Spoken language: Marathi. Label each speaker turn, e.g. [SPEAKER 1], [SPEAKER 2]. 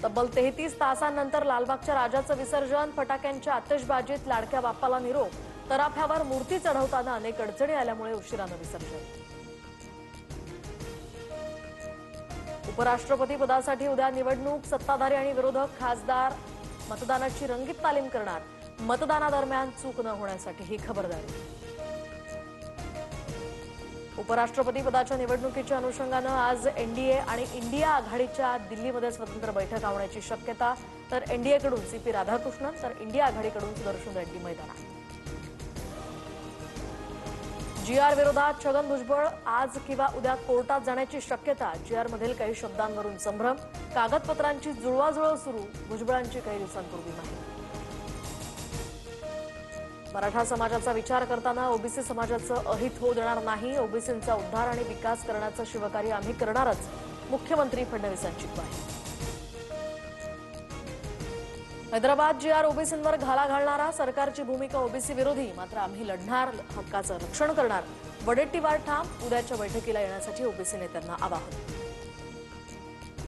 [SPEAKER 1] तब्बल 33 तासांनंतर लालबागच्या राजाचं विसर्जन, फटाक्यांच्या आतिषबाजीत लाडक्या बाप्पाला निरोप, तराफ्यावर मूर्ती चढवताना अनेक अडचणी आल्यामुळे उशिरानं विसर्जन। उपराष्ट्रपती पदासाठी उद्या निवडणूक, सत्ताधारी आणि विरोधक खासदार मतदानाची रंगीत तालीम करणार, मतदानादरम्यान चूक न होण्यासाठी ही खबरदारी। उपराष्ट्रपती पदाच्या निवडणुकीच्या अनुषंगानं आज एनडीए आणि इंडिया आघाडीच्या दिल्लीमध्ये स्वतंत्र बैठक होण्याची शक्यता, तर एनडीएकडून सीपी राधाकृष्णन तर इंडिया आघाडीकडून सुदर्शन रेड्डी मैदानात। जीआर विरोधात छगन भुजबळ आज किंवा उद्या कोर्टात जाण्याची शक्यता, जीआरमधील काही शब्दांवरून संभ्रम, कागदपत्रांची जुळवाजुळव सुरू, भुजबळांची काही दिवसांपूर्वी माहिती। मराठा समाजाचा विचार करताना ओबीसी समाजाचं अहित होऊ देणार नाही, ओबीसींचा उद्धार आणि विकास करण्याचं शिवकार्य आम्ही करणारच, मुख्यमंत्री फडणवीसांची ग्वाही। हैदराबाद जीआर ओबीसींवर घाला घालणारा, सरकारची भूमिका ओबीसी विरोधी, मात्र आम्ही लढणार, हक्काचं रक्षण करणार, वडेट्टीवार ठाम, उद्याच्या बैठकीला येण्यासाठी ओबीसी नेत्यांना आवाहन।